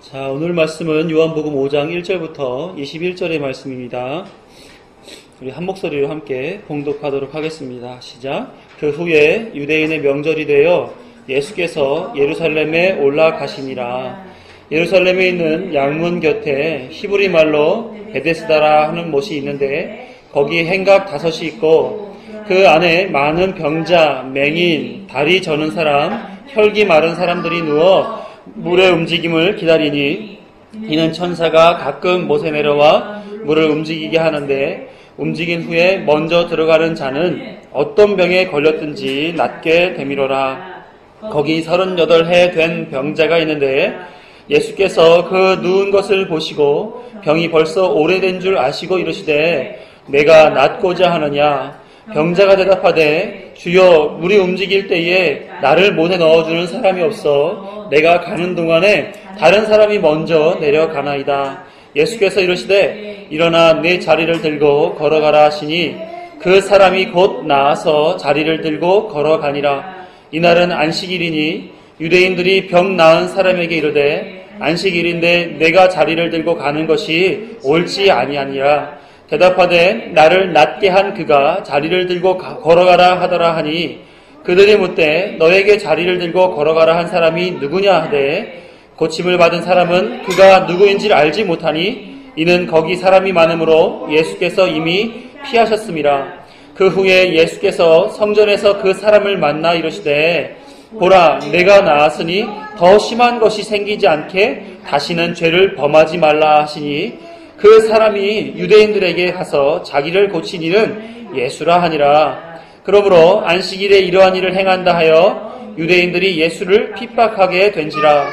자, 오늘 말씀은 요한복음 5장 1절부터 21절의 말씀입니다. 우리 한 목소리로 함께 봉독하도록 하겠습니다. 시작. 그 후에 유대인의 명절이 되어 예수께서 예루살렘에 올라가시니라. 예루살렘에 있는 양문 곁에 히브리 말로 베데스다라 하는 못이 있는데 거기 행각 5이 있고 그 안에 많은 병자, 맹인, 다리 저는 사람, 혈기 마른 사람들이 누워 물의 움직임을 기다리니 이는 천사가 가끔 못에 내려와 물을 움직이게 하는데 움직인 후에 먼저 들어가는 자는 어떤 병에 걸렸든지 낫게 되미로라. 거기 38해 된 병자가 있는데 예수께서 그 누운 것을 보시고 병이 벌써 오래된 줄 아시고 이르시되 내가 낫고자 하느냐. 병자가 대답하되 주여 물이 움직일 때에 나를 못에 넣어주는 사람이 없어 내가 가는 동안에 다른 사람이 먼저 내려가나이다. 예수께서 이르시되 일어나 내 자리를 들고 걸어가라 하시니 그 사람이 곧 나아서 자리를 들고 걸어가니라. 이날은 안식일이니 유대인들이 병 나은 사람에게 이르되 안식일인데 내가 자리를 들고 가는 것이 옳지 아니하니라. 대답하되 나를 낫게 한 그가 자리를 들고 걸어가라 하더라 하니 그들이 묻되 너에게 자리를 들고 걸어가라 한 사람이 누구냐 하되 고침을 받은 사람은 그가 누구인지 알지 못하니 이는 거기 사람이 많으므로 예수께서 이미 피하셨음이라. 그 후에 예수께서 성전에서 그 사람을 만나 이르시되 보라 내가 나았으니 더 심한 것이 생기지 않게 다시는 죄를 범하지 말라 하시니 그 사람이 유대인들에게 가서 자기를 고친 이는 예수라 하니라. 그러므로 안식일에 이러한 일을 행한다 하여 유대인들이 예수를 핍박하게 된지라.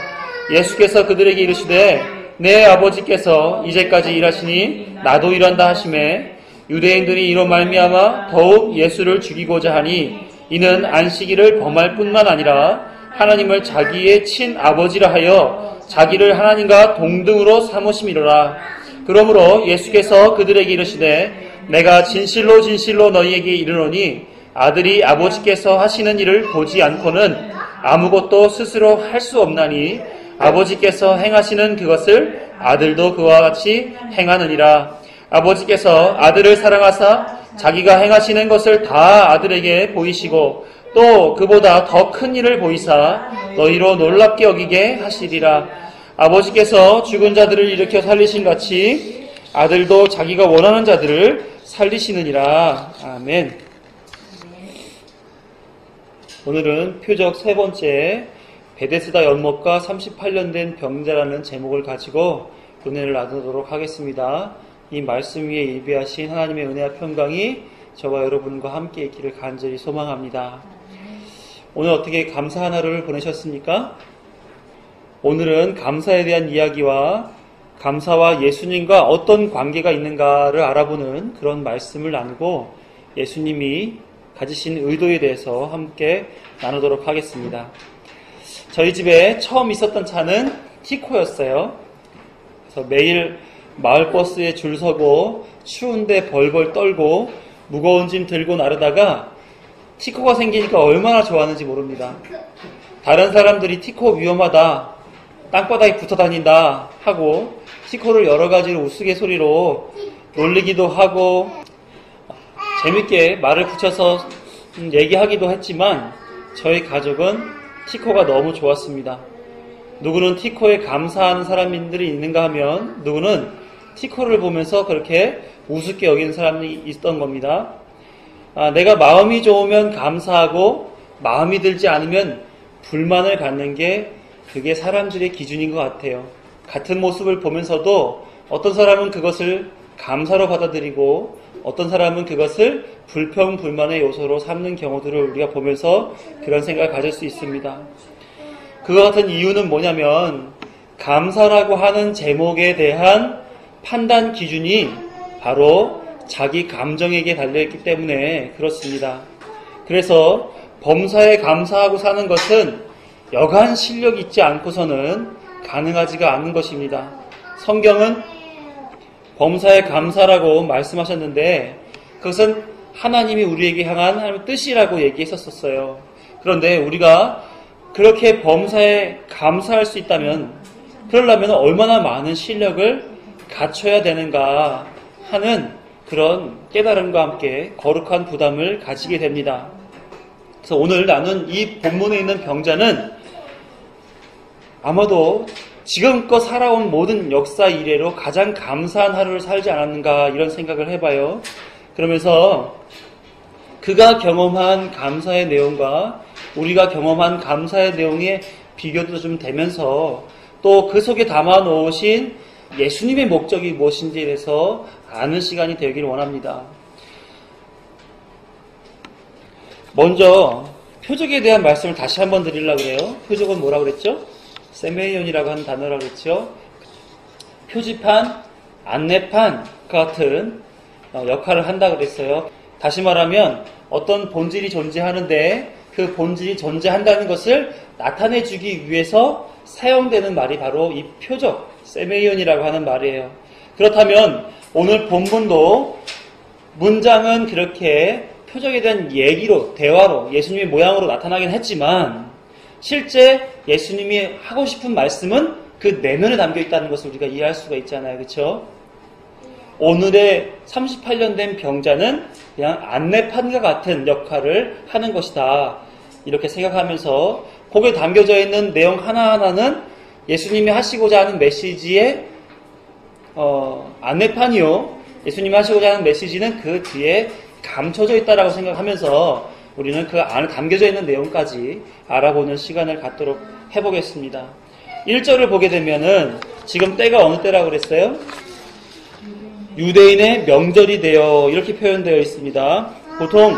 예수께서 그들에게 이르시되 내 아버지께서 이제까지 일하시니 나도 일한다 하시매 유대인들이 이로 말미암아 더욱 예수를 죽이고자 하니 이는 안식일을 범할 뿐만 아니라 하나님을 자기의 친아버지라 하여 자기를 하나님과 동등으로 삼으심이로라. 그러므로 예수께서 그들에게 이르시되 내가 진실로 진실로 너희에게 이르노니 아들이 아버지께서 하시는 일을 보지 않고는 아무것도 스스로 할 수 없나니 아버지께서 행하시는 그것을 아들도 그와 같이 행하느니라. 아버지께서 아들을 사랑하사 자기가 행하시는 것을 다 아들에게 보이시고 또 그보다 더 큰 일을 보이사 너희로 놀랍게 여기게 하시리라. 아버지께서 죽은 자들을 일으켜 살리신 같이 아들도 자기가 원하는 자들을 살리시느니라. 아멘. 오늘은 표적 세 번째 베데스다 연못과 38년 된 병자라는 제목을 가지고 은혜를 나누도록 하겠습니다. 이 말씀 위에 예비하신 하나님의 은혜와 평강이 저와 여러분과 함께 있기를 간절히 소망합니다. 오늘 어떻게 감사한 하루를 보내셨습니까? 오늘은 감사에 대한 이야기와 감사와 예수님과 어떤 관계가 있는가를 알아보는 그런 말씀을 나누고 예수님이 가지신 의도에 대해서 함께 나누도록 하겠습니다. 저희 집에 처음 있었던 차는 티코였어요. 그래서 매일 마을버스에 줄 서고 추운데 벌벌 떨고 무거운 짐 들고 나르다가 티코가 생기니까 얼마나 좋아하는지 모릅니다. 다른 사람들이 티코 위험하다, 땅바닥에 붙어 다닌다 하고 티코를 여러 가지로 우스갯소리로 놀리기도 하고 재밌게 말을 붙여서 얘기하기도 했지만 저희 가족은 티코가 너무 좋았습니다. 누구는 티코에 감사하는 사람들이 있는가 하면 누구는 티코를 보면서 그렇게 우습게 여기는 사람이 있던 겁니다. 내가 마음이 좋으면 감사하고 마음이 들지 않으면 불만을 갖는 게 그게 사람들의 기준인 것 같아요. 같은 모습을 보면서도 어떤 사람은 그것을 감사로 받아들이고 어떤 사람은 그것을 불평, 불만의 요소로 삼는 경우들을 우리가 보면서 그런 생각을 가질 수 있습니다. 그와 같은 이유는 뭐냐면 감사라고 하는 제목에 대한 판단 기준이 바로 자기 감정에게 달려있기 때문에 그렇습니다. 그래서 범사에 감사하고 사는 것은 여간 실력이 있지 않고서는 가능하지가 않은 것입니다. 성경은 범사에 감사라고 말씀하셨는데 그것은 하나님이 우리에게 향한 하나님의 뜻이라고 얘기했었어요. 그런데 우리가 그렇게 범사에 감사할 수 있다면 그러려면 얼마나 많은 실력을 갖춰야 되는가 하는 그런 깨달음과 함께 거룩한 부담을 가지게 됩니다. 그래서 오늘 나눈 이 본문에 있는 병자는 아마도 지금껏 살아온 모든 역사 이래로 가장 감사한 하루를 살지 않았는가 이런 생각을 해봐요. 그러면서 그가 경험한 감사의 내용과 우리가 경험한 감사의 내용의 비교도 좀 되면서 또 그 속에 담아 놓으신 예수님의 목적이 무엇인지에 대해서 아는 시간이 되기를 원합니다. 먼저 표적에 대한 말씀을 다시 한번 드리려고 해요. 표적은 뭐라고 그랬죠? 세메이온이라고 하는 단어라고 그랬죠. 표지판, 안내판 같은 역할을 한다고 그랬어요. 다시 말하면 어떤 본질이 존재하는데 그 본질이 존재한다는 것을 나타내주기 위해서 사용되는 말이 바로 이 표적, 세메이온이라고 하는 말이에요. 그렇다면 오늘 본문도 문장은 그렇게 표적에 대한 얘기로, 대화로, 예수님의 모양으로 나타나긴 했지만 실제 예수님이 하고 싶은 말씀은 그 내면에 담겨 있다는 것을 우리가 이해할 수가 있잖아요. 그렇죠? 오늘의 38년 된 병자는 그냥 안내판과 같은 역할을 하는 것이다. 이렇게 생각하면서 거기에 담겨져 있는 내용 하나하나는 예수님이 하시고자 하는 메시지의 안내판이요. 예수님이 하시고자 하는 메시지는 그 뒤에 감춰져 있다라고 생각하면서 우리는 그 안에 담겨져 있는 내용까지 알아보는 시간을 갖도록 해보겠습니다. 1절을 보게 되면은 지금 때가 어느 때라고 그랬어요? 유대인의 명절이 되어 이렇게 표현되어 있습니다. 보통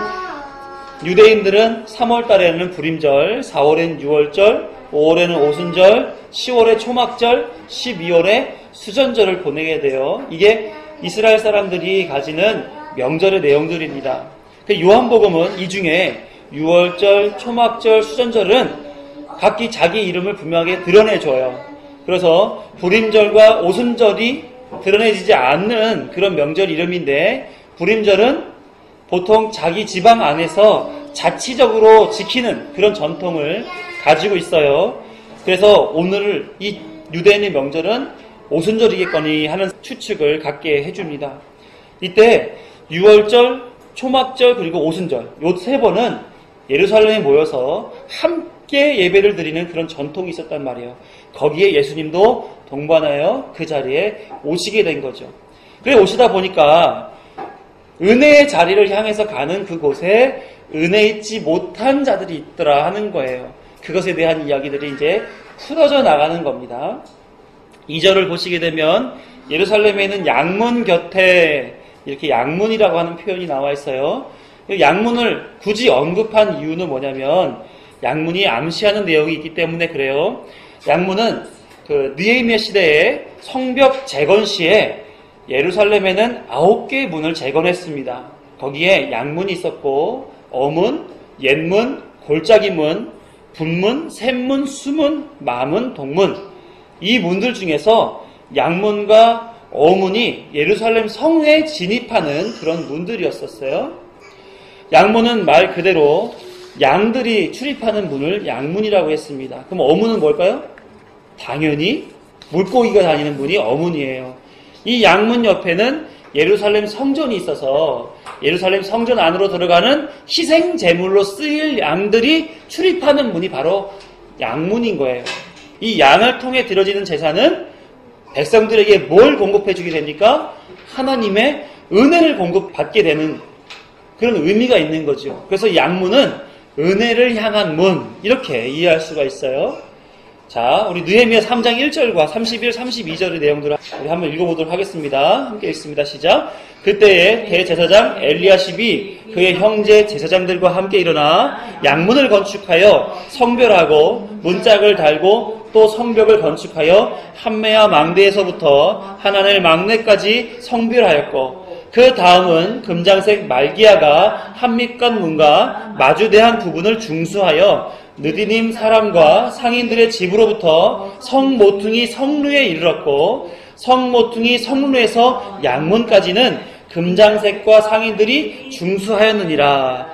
유대인들은 3월 달에는 불임절, 4월엔 6월절, 5월에는 오순절, 10월에 초막절, 12월에 수전절을 보내게 돼요. 이게 이스라엘 사람들이 가지는 명절의 내용들입니다. 요한복음은 이 중에 6월절, 초막절, 수전절은 각기 자기 이름을 분명하게 드러내줘요. 그래서 불임절과 오순절이 드러내지지 않는 그런 명절 이름인데 불임절은 보통 자기 지방 안에서 자치적으로 지키는 그런 전통을 가지고 있어요. 그래서 오늘 이 유대인의 명절은 오순절이겠거니 하는 추측을 갖게 해줍니다. 이때 6월절, 초막절 그리고 오순절 요 세 번은 예루살렘에 모여서 함께 예배를 드리는 그런 전통이 있었단 말이에요. 거기에 예수님도 동반하여 그 자리에 오시게 된 거죠. 그래 오시다 보니까 은혜의 자리를 향해서 가는 그곳에 은혜 있지 못한 자들이 있더라 하는 거예요. 그것에 대한 이야기들이 이제 풀어져 나가는 겁니다. 2절을 보시게 되면 예루살렘에 있는 양문 곁에 이렇게 양문이라고 하는 표현이 나와 있어요. 양문을 굳이 언급한 이유는 뭐냐면 양문이 암시하는 내용이 있기 때문에 그래요. 양문은 그 느헤미야 시대에 성벽 재건 시에 예루살렘에는 9개의 문을 재건했습니다. 거기에 양문이 있었고 어문, 옛문, 골짜기문, 분문, 샘문, 수문, 마문, 동문 이 문들 중에서 양문과 어문이 예루살렘 성에 진입하는 그런 문들이었었어요. 양문은 말 그대로 양들이 출입하는 문을 양문이라고 했습니다. 그럼 어문은 뭘까요? 당연히 물고기가 다니는 문이 어문이에요. 이 양문 옆에는 예루살렘 성전이 있어서 예루살렘 성전 안으로 들어가는 희생 제물로 쓰일 양들이 출입하는 문이 바로 양문인 거예요. 이 양을 통해 드려지는 제사는 백성들에게 뭘 공급해 주게 됩니까? 하나님의 은혜를 공급받게 되는 그런 의미가 있는 거죠. 그래서 양문은 은혜를 향한 문 이렇게 이해할 수가 있어요. 자, 우리 느헤미야 3장 1절과 31, 32절의 내용들을 우리 한번 읽어보도록 하겠습니다. 함께 읽습니다. 시작. 그때에 대제사장 엘리야십이 그의 형제 제사장들과 함께 일어나 양문을 건축하여 성별하고 문짝을 달고 또 성벽을 건축하여 한매와 망대에서부터 하나넬 망대까지 성별하였고 그 다음은 금장색 말기야가 한밑간 문과 마주대한 부분을 중수하여 느디님 사람과 상인들의 집으로부터 성모퉁이 성루에 이르렀고 성모퉁이 성루에서 양문까지는 금장색과 상인들이 중수하였느니라.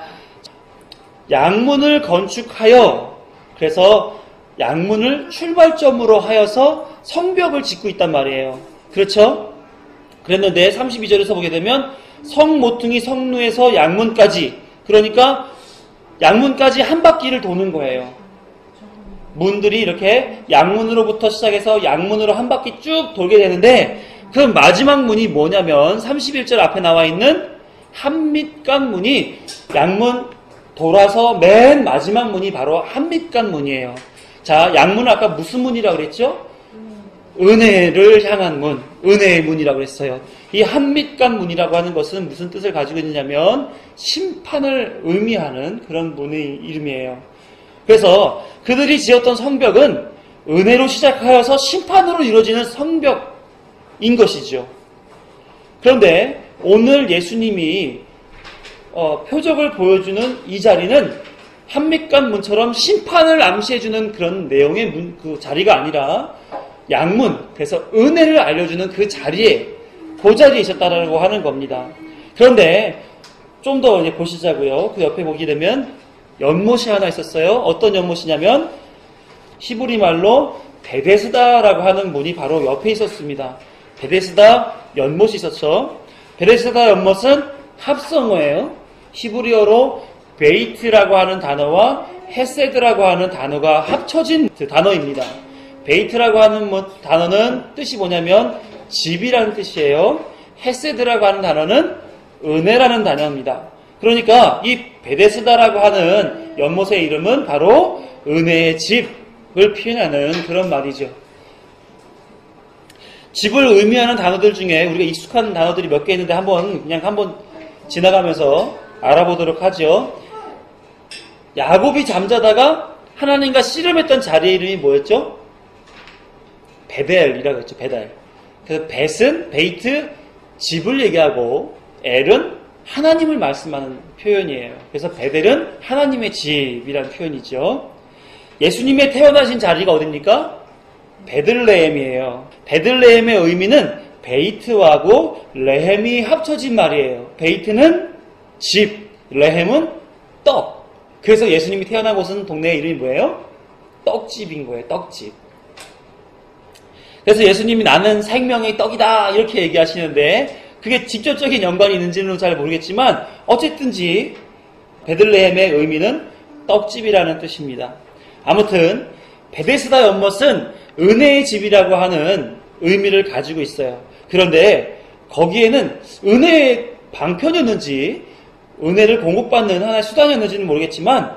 양문을 건축하여 그래서 양문을 출발점으로 하여서 성벽을 짓고 있단 말이에요. 그렇죠? 그랬는데 32절에서 보게 되면 성 모퉁이 성루에서 양문까지, 그러니까 양문까지 한 바퀴를 도는 거예요. 문들이 이렇게 양문으로부터 시작해서 양문으로 한 바퀴 쭉 돌게 되는데, 그 마지막 문이 뭐냐면 31절 앞에 나와 있는 한밑간 문이, 양문 돌아서 맨 마지막 문이 바로 한밑간 문이에요. 자, 양문은 아까 무슨 문이라고 그랬죠? 은혜를 향한 문, 은혜의 문이라고 그랬어요. 이 한밑간 문이라고 하는 것은 무슨 뜻을 가지고 있느냐면 심판을 의미하는 그런 문의 이름이에요. 그래서 그들이 지었던 성벽은 은혜로 시작하여서 심판으로 이루어지는 성벽인 것이죠. 그런데 오늘 예수님이 표적을 보여주는 이 자리는 한밑간 문처럼 심판을 암시해주는 그런 내용의 그 자리가 아니라 양문, 그래서 은혜를 알려주는 그 자리에, 그 자리에 있었다라고 하는 겁니다. 그런데 좀 더 이제 보시자고요. 그 옆에 보게 되면 연못이 하나 있었어요. 어떤 연못이냐면 히브리 말로 베데스다라고 하는 문이 바로 옆에 있었습니다. 베데스다 연못이 있었죠. 베데스다 연못은 합성어예요. 히브리어로 베이트라고 하는 단어와 헤세드라고 하는 단어가 합쳐진 그 단어입니다. 베이트라고 하는 단어는 뜻이 뭐냐면 집이라는 뜻이에요. 헤세드라고 하는 단어는 은혜라는 단어입니다. 그러니까 이 베데스다라고 하는 연못의 이름은 바로 은혜의 집을 표현하는 그런 말이죠. 집을 의미하는 단어들 중에 우리가 익숙한 단어들이 몇 개 있는데 한번 지나가면서 알아보도록 하죠. 야곱이 잠자다가 하나님과 씨름했던 자리의 이름이 뭐였죠? 베델이라고 했죠. 베델. 그래서 벳은 베이트, 집을 얘기하고 엘은 하나님을 말씀하는 표현이에요. 그래서 베델은 하나님의 집이라는 표현이죠. 예수님의 태어나신 자리가 어딥니까? 베들레헴이에요. 베들레헴의 의미는 베이트하고 레헴이 합쳐진 말이에요. 베이트는 집, 레헴은 떡. 그래서 예수님이 태어난 곳은 동네의 이름이 뭐예요? 떡집인 거예요. 떡집. 그래서 예수님이 나는 생명의 떡이다 이렇게 얘기하시는데 그게 직접적인 연관이 있는지는 잘 모르겠지만 어쨌든지 베들레헴의 의미는 떡집이라는 뜻입니다. 아무튼 베데스다 연못은 은혜의 집이라고 하는 의미를 가지고 있어요. 그런데 거기에는 은혜의 방편이었는지 은혜를 공급받는 하나의 수단이었는지는 모르겠지만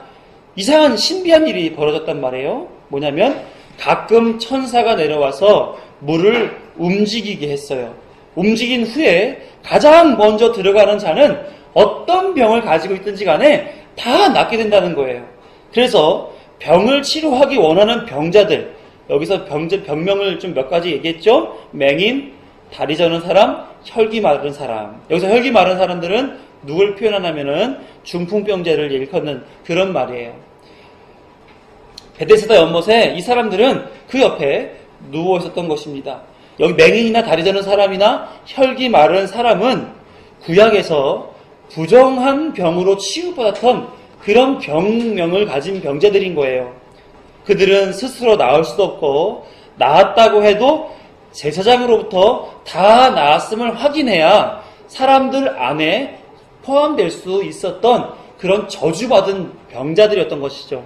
이상한 신비한 일이 벌어졌단 말이에요. 뭐냐면 가끔 천사가 내려와서 물을 움직이게 했어요. 움직인 후에 가장 먼저 들어가는 자는 어떤 병을 가지고 있든지 간에 다 낫게 된다는 거예요. 그래서 병을 치료하기 원하는 병자들, 여기서 병명을 좀 몇 가지 얘기했죠? 맹인, 다리 저는 사람, 혈기 마른 사람. 여기서 혈기 마른 사람들은 누굴 표현하냐면은 중풍병자를 일컫는 그런 말이에요. 베데스다 연못에 이 사람들은 그 옆에 누워 있었던 것입니다. 여기 맹인이나 다리 저는 사람이나 혈기 마른 사람은 구약에서 부정한 병으로 치유받았던 그런 병명을 가진 병자들인 거예요. 그들은 스스로 나을 수도 없고 나았다고 해도 제사장으로부터 다 나았음을 확인해야 사람들 안에 포함될 수 있었던 그런 저주받은 병자들이었던 것이죠.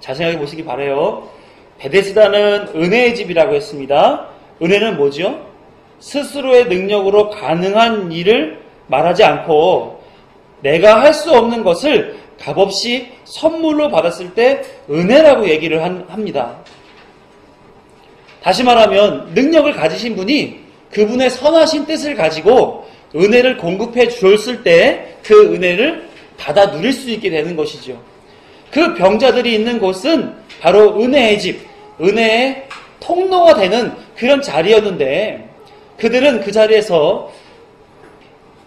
자세하게 보시기 바라요. 베데스다는 은혜의 집이라고 했습니다. 은혜는 뭐죠? 스스로의 능력으로 가능한 일을 말하지 않고 내가 할 수 없는 것을 값없이 선물로 받았을 때 은혜라고 얘기를 합니다. 다시 말하면 능력을 가지신 분이 그분의 선하신 뜻을 가지고 은혜를 공급해 주었을 때 그 은혜를 받아 누릴 수 있게 되는 것이죠. 그 병자들이 있는 곳은 바로 은혜의 집, 은혜의 통로가 되는 그런 자리였는데 그들은 그 자리에서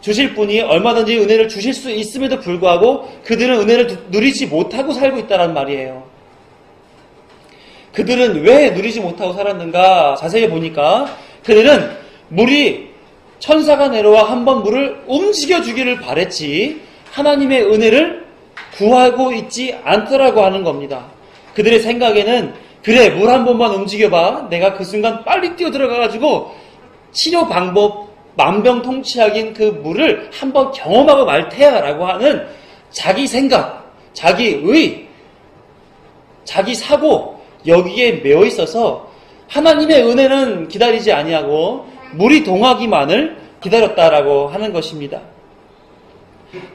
주실 분이 얼마든지 은혜를 주실 수 있음에도 불구하고 그들은 은혜를 누리지 못하고 살고 있다는 말이에요. 그들은 왜 누리지 못하고 살았는가? 자세히 보니까 그들은 물이 천사가 내려와 한번 물을 움직여주기를 바랬지 하나님의 은혜를 구하고 있지 않더라고 하는 겁니다. 그들의 생각에는 그 그래, 물 한 번만 움직여봐. 내가 그 순간 빨리 뛰어 들어가가지고 치료 방법 만병통치약인 그 물을 한번 경험하고 말 테야 라고 하는 자기 생각, 자기 의, 자기 사고, 여기에 매여 있어서 하나님의 은혜는 기다리지 아니하고 물이 동하기만을 기다렸다라고 하는 것입니다.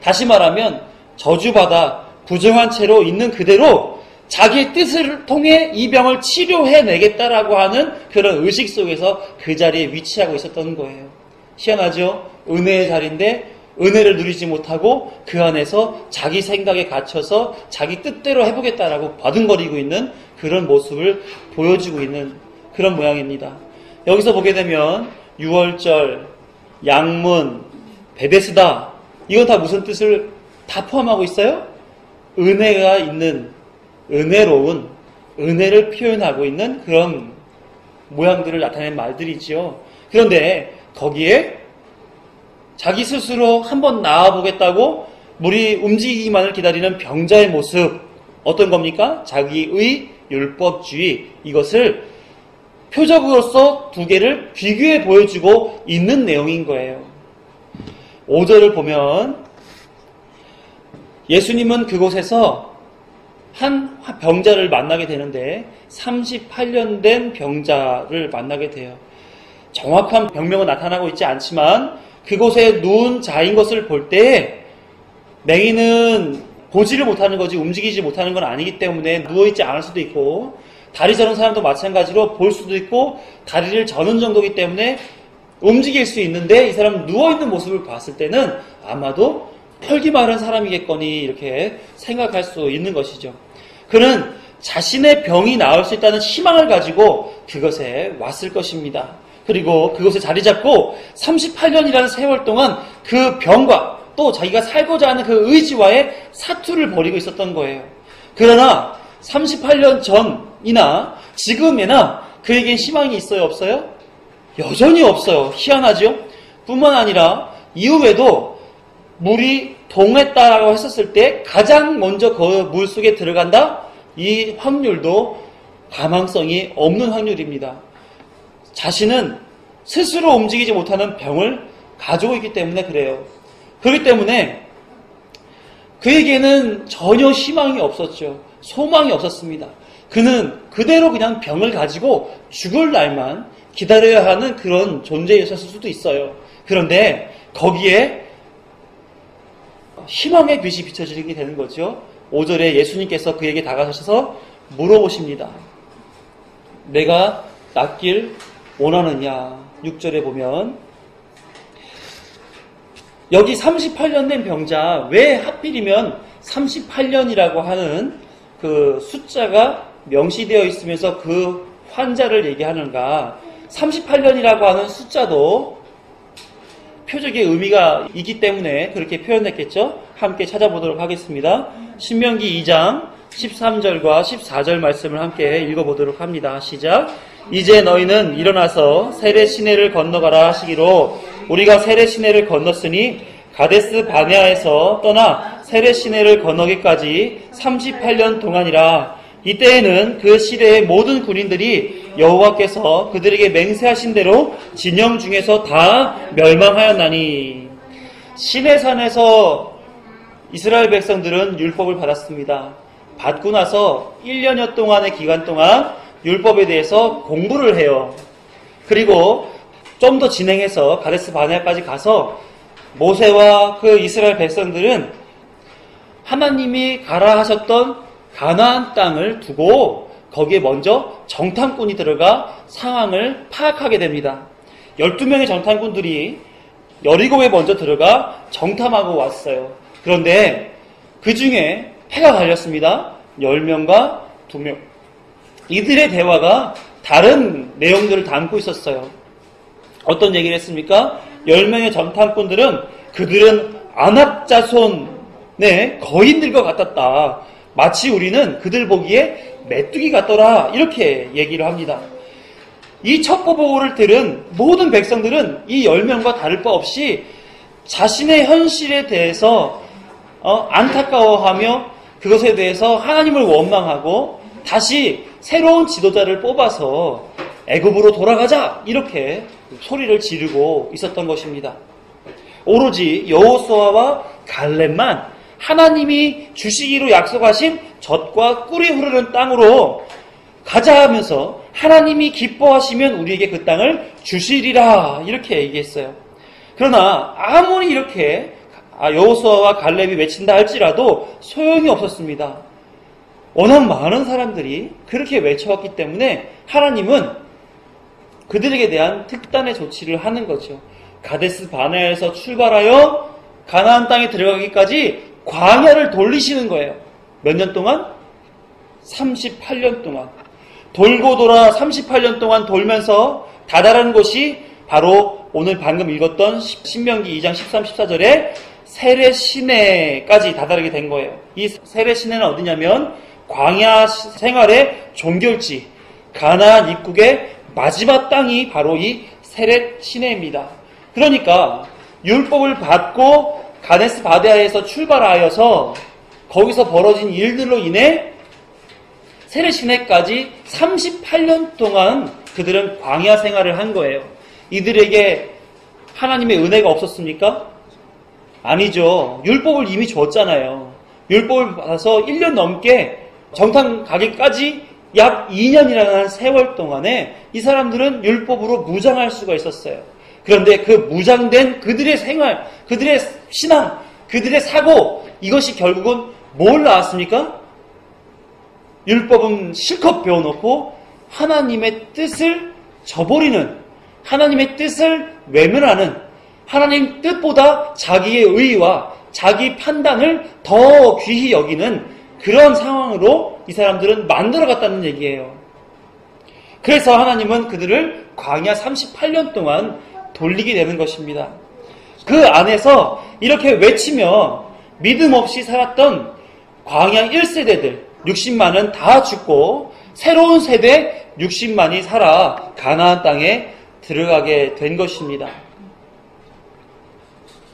다시 말하면 저주받아 부정한 채로 있는 그대로 자기의 뜻을 통해 이 병을 치료해내겠다라고 하는 그런 의식 속에서 그 자리에 위치하고 있었던 거예요. 희한하죠? 은혜의 자리인데 은혜를 누리지 못하고 그 안에서 자기 생각에 갇혀서 자기 뜻대로 해보겠다라고 버둥거리고 있는 그런 모습을 보여주고 있는 그런 모양입니다. 여기서 보게 되면 유월절, 양문, 베데스다, 이건 다 무슨 뜻을 다 포함하고 있어요? 은혜가 있는, 은혜로운, 은혜를 표현하고 있는 그런 모양들을 나타낸 말들이지요. 그런데 거기에 자기 스스로 한번 나아보겠다고 물이 움직이기만을 기다리는 병자의 모습, 어떤 겁니까? 자기의 율법주의, 이것을 표적으로서 두 개를 비교해 보여주고 있는 내용인 거예요. 5절을 보면 예수님은 그곳에서 한 병자를 만나게 되는데 38년 된 병자를 만나게 돼요. 정확한 병명은 나타나고 있지 않지만 그곳에 누운 자인 것을 볼 때 맹인은 보지를 못하는 거지 움직이지 못하는 건 아니기 때문에 누워있지 않을 수도 있고, 다리 저는 사람도 마찬가지로 볼 수도 있고 다리를 저는 정도이기 때문에 움직일 수 있는데, 이 사람 누워있는 모습을 봤을 때는 아마도 털기 마른 사람이겠거니 이렇게 생각할 수 있는 것이죠. 그는 자신의 병이 나을 수 있다는 희망을 가지고 그것에 왔을 것입니다. 그리고 그곳에 자리 잡고 38년이라는 세월 동안 그 병과 또 자기가 살고자 하는 그 의지와의 사투를 벌이고 있었던 거예요. 그러나 38년 전이나 지금이나 그에겐 희망이 있어요, 없어요? 여전히 없어요. 희한하죠? 뿐만 아니라 이후에도 물이 동했다라고 했었을 때 가장 먼저 그 물 속에 들어간다? 이 확률도 가망성이 없는 확률입니다. 자신은 스스로 움직이지 못하는 병을 가지고 있기 때문에 그래요. 그렇기 때문에 그에게는 전혀 희망이 없었죠. 소망이 없었습니다. 그는 그대로 그냥 병을 가지고 죽을 날만 기다려야 하는 그런 존재였을 수도 있어요. 그런데 거기에 희망의 빛이 비춰지게 되는 거죠. 5절에 예수님께서 그에게 다가서셔서 물어보십니다. 내가 낫길 원하느냐? 6절에 보면 여기 38년 된 병자, 왜 하필이면 38년이라고 하는 그 숫자가 명시되어 있으면서 그 환자를 얘기하는가? 38년이라고 하는 숫자도 표적의 의미가 있기 때문에 그렇게 표현했겠죠? 함께 찾아보도록 하겠습니다. 신명기 2장 13절과 14절 말씀을 함께 읽어보도록 합니다. 시작. 이제 너희는 일어나서 세례 시내를 건너가라 하시기로 우리가 세례 시내를 건넜으니 가데스 바네아에서 떠나 세례 시내를 건너기까지 38년 동안이라. 이때에는 그 시대의 모든 군인들이 여호와께서 그들에게 맹세하신 대로 진영 중에서 다 멸망하였나니. 시내산에서 이스라엘 백성들은 율법을 받았습니다. 받고 나서 1년여 동안의 기간 동안 율법에 대해서 공부를 해요. 그리고 좀 더 진행해서 가데스 바네아까지 가서 모세와 그 이스라엘 백성들은 하나님이 가라 하셨던 가나안 땅을 두고 거기에 먼저 정탐꾼이 들어가 상황을 파악하게 됩니다. 12명의 정탐꾼들이 여리고에 먼저 들어가 정탐하고 왔어요. 그런데 그 중에 해가 갈렸습니다. 10명과 2명. 이들의 대화가 다른 내용들을 담고 있었어요. 어떤 얘기를 했습니까? 10명의 정탐꾼들은 그들은 아낙 자손의 거인들과 같았다. 마치 우리는 그들 보기에 메뚜기 같더라. 이렇게 얘기를 합니다. 이 첩보보고를 들은 모든 백성들은 이 10명과 다를 바 없이 자신의 현실에 대해서 안타까워하며 그것에 대해서 하나님을 원망하고 다시 새로운 지도자를 뽑아서 애굽으로 돌아가자 이렇게 소리를 지르고 있었던 것입니다. 오로지 여호수아와 갈렙만 하나님이 주시기로 약속하신 젖과 꿀이 흐르는 땅으로 가자 하면서 하나님이 기뻐하시면 우리에게 그 땅을 주시리라 이렇게 얘기했어요. 그러나 아무리 이렇게 여호수아와 갈렙이 외친다 할지라도 소용이 없었습니다. 워낙 많은 사람들이 그렇게 외쳐왔기 때문에 하나님은 그들에게 대한 특단의 조치를 하는 거죠. 가데스 바네아에서 출발하여 가나안 땅에 들어가기까지 광야를 돌리시는 거예요. 몇 년 동안? 38년 동안. 돌고 돌아 38년 동안 돌면서 다다른 곳이 바로 오늘 방금 읽었던 신명기 2장 13, 14절에 세레 시내까지 다다르게 된 거예요. 이 세레 시내는 어디냐면 광야 생활의 종결지, 가나안 입국의 마지막 땅이 바로 이 세레 시내입니다. 그러니까 율법을 받고 가데스 바네아에서 출발하여서 거기서 벌어진 일들로 인해 세레 시내까지 38년 동안 그들은 광야 생활을 한 거예요. 이들에게 하나님의 은혜가 없었습니까? 아니죠. 율법을 이미 줬잖아요. 율법을 받아서 1년 넘게 정탐 가기까지 약 2년이라는 세월 동안에 이 사람들은 율법으로 무장할 수가 있었어요. 그런데 그 무장된 그들의 생활, 그들의 신앙, 그들의 사고, 이것이 결국은 뭘 낳았습니까? 율법은 실컷 배워놓고 하나님의 뜻을 저버리는, 하나님의 뜻을 외면하는, 하나님 뜻보다 자기의 의의와 자기 판단을 더 귀히 여기는 그런 상황으로 이 사람들은 만들어갔다는 얘기예요. 그래서 하나님은 그들을 광야 38년 동안 돌리게 되는 것입니다. 그 안에서 이렇게 외치며 믿음 없이 살았던 광야 1세대들 60만은 다 죽고 새로운 세대 60만이 살아 가나안 땅에 들어가게 된 것입니다.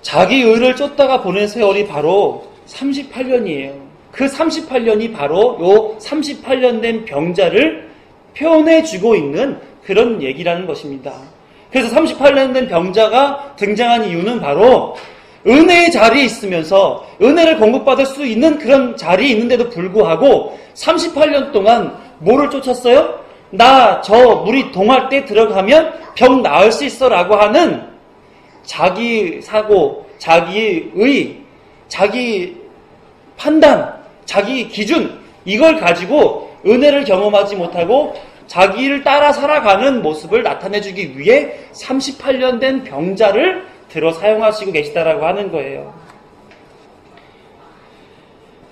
자기 의를 쫓다가 보낸 세월이 바로 38년이에요. 그 38년이 바로 요 38년 된 병자를 표현해주고 있는 그런 얘기라는 것입니다. 그래서 38년 된 병자가 등장한 이유는 바로 은혜의 자리에 있으면서 은혜를 공급받을 수 있는 그런 자리에 있는데도 불구하고 38년 동안 뭐를 쫓았어요? 나 저 물이 동할 때 들어가면 병 나을 수 있어 라고 하는 자기 사고, 자기의 의, 자기 판단, 자기 기준, 이걸 가지고 은혜를 경험하지 못하고 자기를 따라 살아가는 모습을 나타내주기 위해 38년 된 병자를 들어 사용하시고 계시다라고 하는 거예요.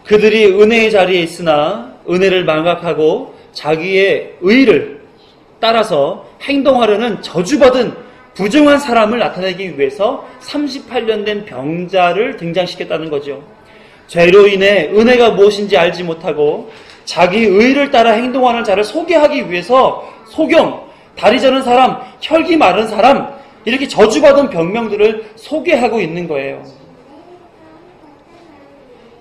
그들이 은혜의 자리에 있으나 은혜를 망각하고 자기의 의를 따라서 행동하려는 저주받은 부정한 사람을 나타내기 위해서 38년 된 병자를 등장시켰다는 거죠. 죄로 인해 은혜가 무엇인지 알지 못하고 자기 의를 따라 행동하는 자를 소개하기 위해서 소경, 다리 저는 사람, 혈기 마른 사람, 이렇게 저주받은 병명들을 소개하고 있는 거예요.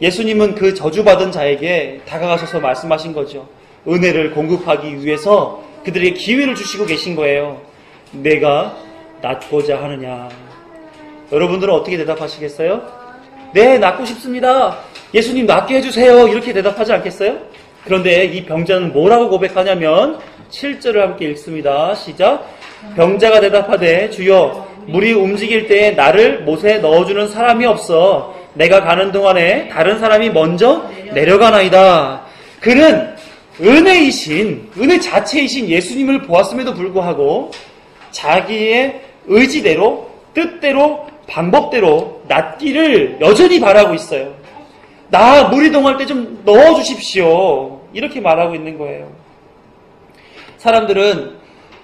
예수님은 그 저주받은 자에게 다가가셔서 말씀하신 거죠. 은혜를 공급하기 위해서 그들에게 기회를 주시고 계신 거예요. 내가 낫고자 하느냐. 여러분들은 어떻게 대답하시겠어요? 네, 낫고 싶습니다. 예수님 낫게 해주세요. 이렇게 대답하지 않겠어요? 그런데 이 병자는 뭐라고 고백하냐면 7절을 함께 읽습니다. 시작. 병자가 대답하되 주여 물이 움직일 때에 나를 못에 넣어주는 사람이 없어 내가 가는 동안에 다른 사람이 먼저 내려가나이다. 그는 은혜이신, 은혜 자체이신 예수님을 보았음에도 불구하고 자기의 의지대로, 뜻대로, 방법대로 낫기를 여전히 바라고 있어요. 나 물이 동할 때 좀 넣어주십시오. 이렇게 말하고 있는 거예요. 사람들은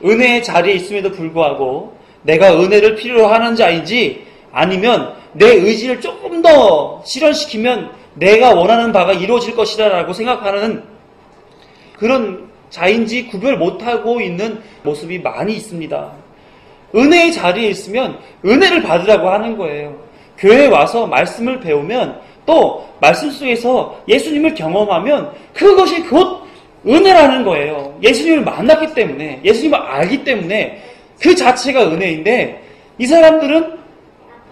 은혜의 자리에 있음에도 불구하고 내가 은혜를 필요로 하는 자인지 아니면 내 의지를 조금 더 실현시키면 내가 원하는 바가 이루어질 것이다 라고 생각하는 그런 자인지 구별 못하고 있는 모습이 많이 있습니다. 은혜의 자리에 있으면 은혜를 받으라고 하는 거예요. 교회에 와서 말씀을 배우면 또 말씀 속에서 예수님을 경험하면 그것이 곧 은혜라는 거예요. 예수님을 만났기 때문에, 예수님을 알기 때문에 그 자체가 은혜인데, 이 사람들은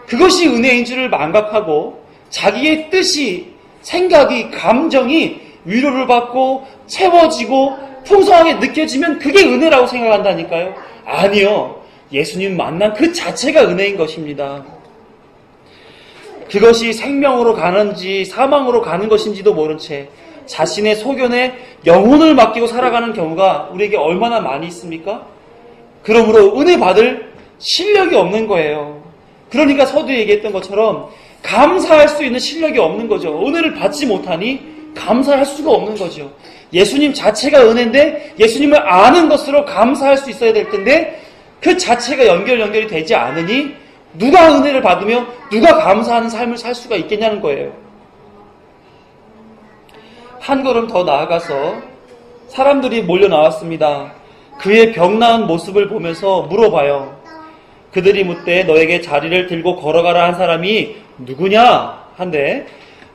그것이 은혜인 줄을 망각하고 자기의 뜻이, 생각이, 감정이 위로를 받고 채워지고 풍성하게 느껴지면 그게 은혜라고 생각한다니까요. 아니요. 예수님 만난 그 자체가 은혜인 것입니다. 그것이 생명으로 가는지 사망으로 가는 것인지도 모른 채 자신의 소견에 영혼을 맡기고 살아가는 경우가 우리에게 얼마나 많이 있습니까? 그러므로 은혜 받을 실력이 없는 거예요. 그러니까 서두에 얘기했던 것처럼 감사할 수 있는 실력이 없는 거죠. 은혜를 받지 못하니 감사할 수가 없는 거죠. 예수님 자체가 은혜인데 예수님을 아는 것으로 감사할 수 있어야 될 텐데 그 자체가 연결이 되지 않으니 누가 은혜를 받으며 누가 감사하는 삶을 살 수가 있겠냐는 거예요. 한 걸음 더 나아가서 사람들이 몰려 나왔습니다. 그의 병 나은 모습을 보면서 물어봐요. 그들이 묻되 너에게 자리를 들고 걸어가라 한 사람이 누구냐? 한데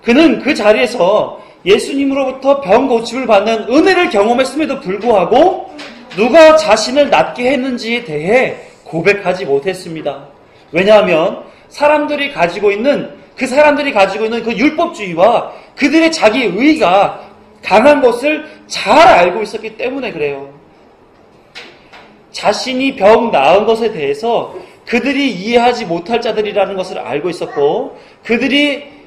그는 그 자리에서 예수님으로부터 병 고침을 받는 은혜를 경험했음에도 불구하고 누가 자신을 낫게 했는지에 대해 고백하지 못했습니다. 왜냐하면 사람들이 가지고 있는 그 율법주의와 그들의 자기 의의가 강한 것을 잘 알고 있었기 때문에 그래요. 자신이 병 나은 것에 대해서 그들이 이해하지 못할 자들이라는 것을 알고 있었고 그들이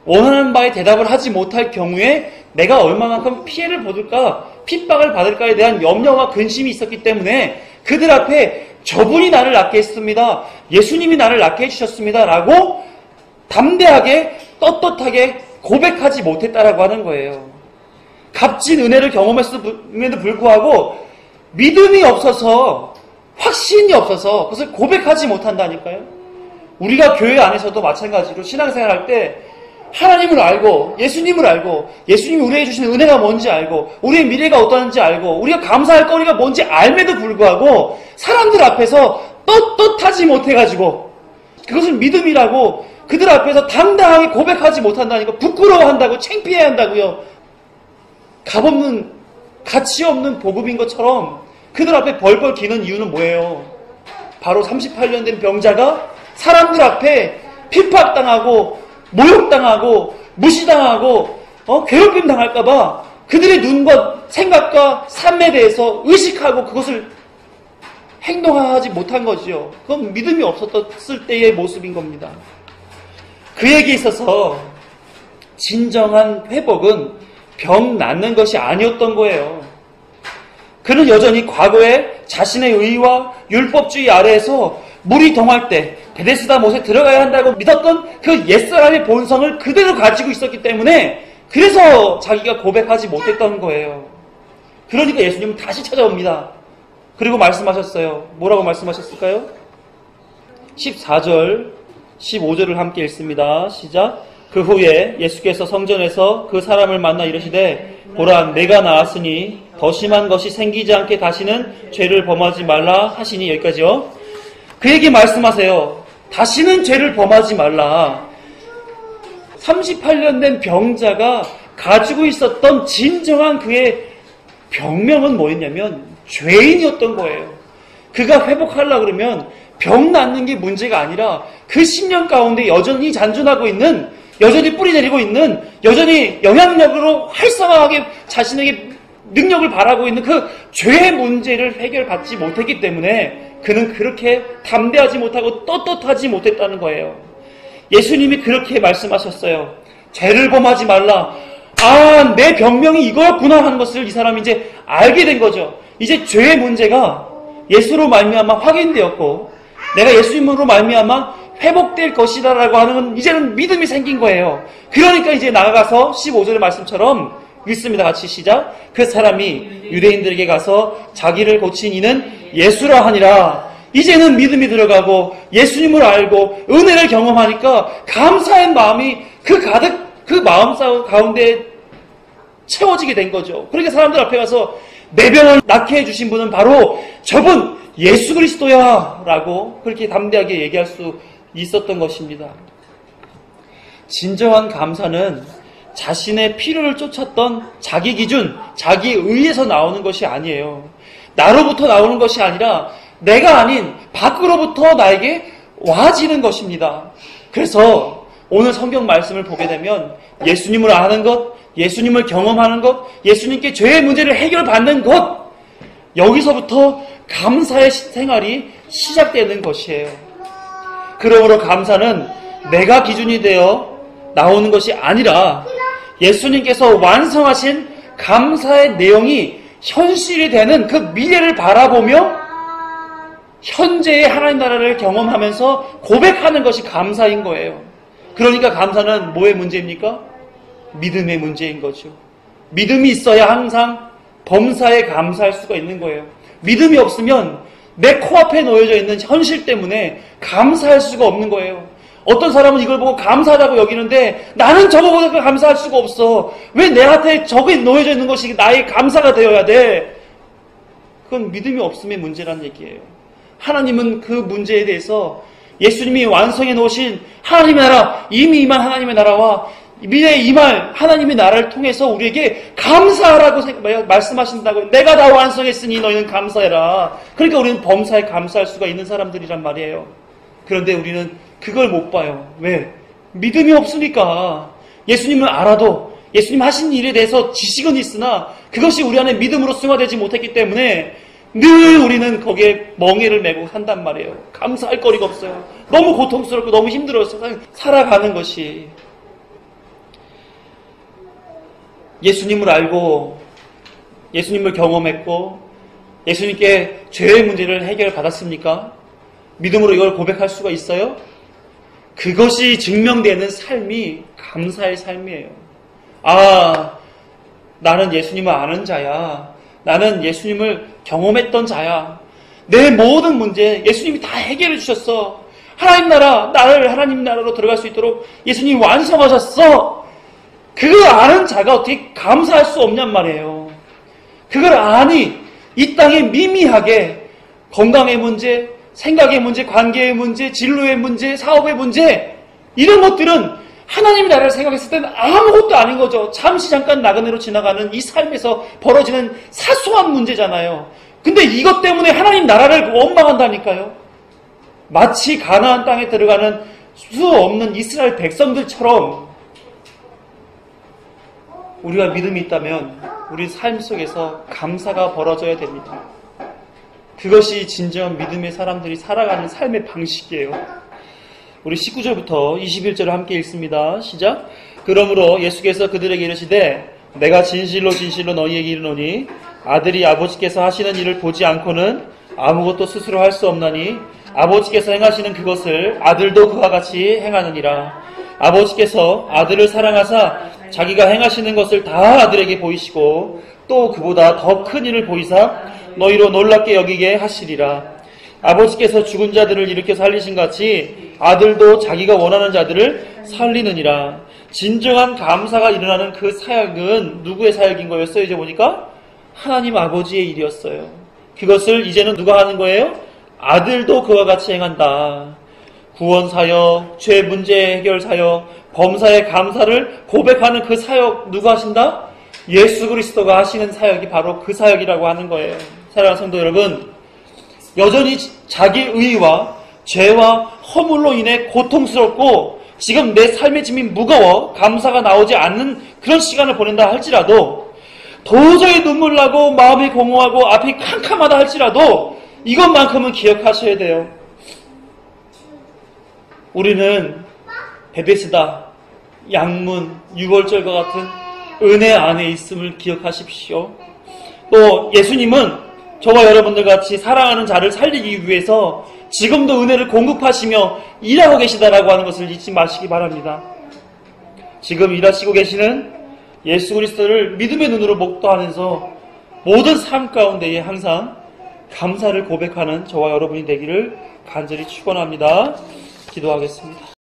원하는 바에 대답을 하지 못할 경우에 내가 얼마만큼 피해를 받을까, 핍박을 받을까에 대한 염려와 근심이 있었기 때문에 그들 앞에 저분이 나를 낫게 했습니다. 예수님이 나를 낫게 해주셨습니다. 라고 담대하게 떳떳하게 고백하지 못했다라고 하는 거예요. 값진 은혜를 경험했음에도 불구하고 믿음이 없어서 확신이 없어서 그것을 고백하지 못한다니까요. 우리가 교회 안에서도 마찬가지로 신앙생활할 때 하나님을 알고 예수님을 알고 예수님이 우리에게 주시는 은혜가 뭔지 알고 우리의 미래가 어떠한지 알고 우리가 감사할 거리가 뭔지 알매도 불구하고 사람들 앞에서 떳떳하지 못해가지고 그것을 믿음이라고 그들 앞에서 당당하게 고백하지 못한다니까 부끄러워한다고 창피해한다고요. 값없는 가치 없는 복음인 것처럼 그들 앞에 벌벌 기는 이유는 뭐예요? 바로 38년 된 병자가 사람들 앞에 핍박당하고 모욕당하고 무시당하고 괴롭힘 당할까봐 그들의 눈과 생각과 삶에 대해서 의식하고 그것을 행동하지 못한 거지요. 그건 믿음이 없었을 때의 모습인 겁니다. 그에게 있어서 진정한 회복은 병 낫는 것이 아니었던 거예요. 그는 여전히 과거에 자신의 의와 율법주의 아래에서 물이 동할 때 베데스다 못에 들어가야 한다고 믿었던 그 옛사람의 본성을 그대로 가지고 있었기 때문에 그래서 자기가 고백하지 못했던 거예요. 그러니까 예수님은 다시 찾아옵니다. 그리고 말씀하셨어요. 뭐라고 말씀하셨을까요? 14절, 15절을 함께 읽습니다. 시작. 그 후에 예수께서 성전에서 그 사람을 만나 이르시되 보라 내가 나았으니 더 심한 것이 생기지 않게 다시는 죄를 범하지 말라 하시니 여기까지요. 그에게 말씀하세요. 다시는 죄를 범하지 말라. 38년 된 병자가 가지고 있었던 진정한 그의 병명은 뭐였냐면 죄인이었던 거예요. 그가 회복하려고 그러면 병 낫는 게 문제가 아니라 그 10년 가운데 여전히 잔존하고 있는, 여전히 뿌리 내리고 있는, 여전히 영향력으로 활성화하게 자신에게 능력을 바라고 있는 그 죄의 문제를 해결받지 못했기 때문에 그는 그렇게 담대하지 못하고 떳떳하지 못했다는 거예요. 예수님이 그렇게 말씀하셨어요. 죄를 범하지 말라. 아, 내 병명이 이거였구나 하는 것을 이 사람이 이제 알게 된 거죠. 이제 죄의 문제가 예수로 말미암아 확인되었고 내가 예수님으로 말미암아 회복될 것이다라고 하는 이제는 믿음이 생긴 거예요. 그러니까 이제 나아가서 15절의 말씀처럼 읽습니다. 같이 시작. 그 사람이 유대인들에게 가서 자기를 고친 이는 예수라 하니라. 이제는 믿음이 들어가고 예수님을 알고 은혜를 경험하니까 감사의 마음이 그 마음 가운데 채워지게 된 거죠. 그러니까 사람들 앞에 가서 내 병을 낫게 해주신 분은 바로 저분 예수 그리스도야 라고 그렇게 담대하게 얘기할 수 있었던 것입니다. 진정한 감사는 자신의 필요를 쫓았던 자기 기준, 자기 의에서 나오는 것이 아니에요. 나로부터 나오는 것이 아니라 내가 아닌 밖으로부터 나에게 와지는 것입니다. 그래서 오늘 성경 말씀을 보게 되면 예수님을 아는 것, 예수님을 경험하는 것, 예수님께 죄의 문제를 해결받는 것, 여기서부터 감사의 생활이 시작되는 것이에요. 그러므로 감사는 내가 기준이 되어 나오는 것이 아니라 예수님께서 완성하신 감사의 내용이 현실이 되는 그 미래를 바라보며 현재의 하나님 나라를 경험하면서 고백하는 것이 감사인 거예요. 그러니까 감사는 뭐의 문제입니까? 믿음의 문제인 거죠. 믿음이 있어야 항상 범사에 감사할 수가 있는 거예요. 믿음이 없으면 내 코앞에 놓여져 있는 현실 때문에 감사할 수가 없는 거예요. 어떤 사람은 이걸 보고 감사하다고 여기는데 나는 저거보다 감사할 수가 없어. 왜 내 앞에 저게 놓여져 있는 것이 나의 감사가 되어야 돼? 그건 믿음이 없음의 문제란 얘기예요. 하나님은 그 문제에 대해서 예수님이 완성해 놓으신 하나님의 나라, 이미 임한 하나님의 나라와 미래에 임할 하나님의 나라를 통해서 우리에게 감사하라고 말씀하신다고. 내가 다 완성했으니 너희는 감사해라. 그러니까 우리는 범사에 감사할 수가 있는 사람들이란 말이에요. 그런데 우리는 그걸 못 봐요. 왜? 믿음이 없으니까. 예수님을 알아도 예수님 하신 일에 대해서 지식은 있으나 그것이 우리 안에 믿음으로 승화되지 못했기 때문에 늘 우리는 거기에 멍에를 메고 산단 말이에요. 감사할 거리가 없어요. 너무 고통스럽고 너무 힘들어서 살아가는 것이. 예수님을 알고 예수님을 경험했고 예수님께 죄의 문제를 해결받았습니까? 믿음으로 이걸 고백할 수가 있어요? 그것이 증명되는 삶이 감사의 삶이에요. 아, 나는 예수님을 아는 자야. 나는 예수님을 경험했던 자야. 내 모든 문제 예수님이 다 해결해 주셨어. 하나님 나라, 나를 하나님 나라로 들어갈 수 있도록 예수님이 완성하셨어. 그걸 아는 자가 어떻게 감사할 수 없냔 말이에요. 그걸 아니 이 땅에 미미하게 건강의 문제, 생각의 문제, 관계의 문제, 진로의 문제, 사업의 문제, 이런 것들은 하나님의 나라를 생각했을 때는 아무것도 아닌 거죠. 잠시 잠깐 나그네로 지나가는 이 삶에서 벌어지는 사소한 문제잖아요. 근데 이것 때문에 하나님 나라를 원망한다니까요. 마치 가나안 땅에 들어가는 수 없는 이스라엘 백성들처럼 우리가 믿음이 있다면 우리 삶 속에서 감사가 벌어져야 됩니다. 그것이 진정 믿음의 사람들이 살아가는 삶의 방식이에요. 우리 19절부터 21절을 함께 읽습니다. 시작. 그러므로 예수께서 그들에게 이르시되 내가 진실로 진실로 너희에게 이르노니 아들이 아버지께서 하시는 일을 보지 않고는 아무것도 스스로 할 수 없나니 아버지께서 행하시는 그것을 아들도 그와 같이 행하느니라. 아버지께서 아들을 사랑하사 자기가 행하시는 것을 다 아들에게 보이시고 또 그보다 더 큰 일을 보이사 너희로 놀랍게 여기게 하시리라. 아버지께서 죽은 자들을 일으켜 살리신 같이 아들도 자기가 원하는 자들을 살리느니라. 진정한 감사가 일어나는 그 사역은 누구의 사역인 거였어요? 이제 보니까 하나님 아버지의 일이었어요. 그것을 이제는 누가 하는 거예요? 아들도 그와 같이 행한다. 구원 사역, 죄 문제 해결 사역, 범사의 감사를 고백하는 그 사역 누가 하신다? 예수 그리스도가 하시는 사역이 바로 그 사역이라고 하는 거예요. 사랑하는 성도 여러분, 여전히 자기 의와 죄와 허물로 인해 고통스럽고 지금 내 삶의 짐이 무거워 감사가 나오지 않는 그런 시간을 보낸다 할지라도, 도저히 눈물 나고 마음이 공허하고 앞이 캄캄하다 할지라도 이것만큼은 기억하셔야 돼요. 우리는 베데스다, 양문, 유월절과 같은 은혜 안에 있음을 기억하십시오. 또 예수님은 저와 여러분들 같이 사랑하는 자를 살리기 위해서 지금도 은혜를 공급하시며 일하고 계시다라고 하는 것을 잊지 마시기 바랍니다. 지금 일하시고 계시는 예수 그리스도를 믿음의 눈으로 목도하면서 모든 삶 가운데에 항상 감사를 고백하는 저와 여러분이 되기를 간절히 축원합니다. 기도하겠습니다.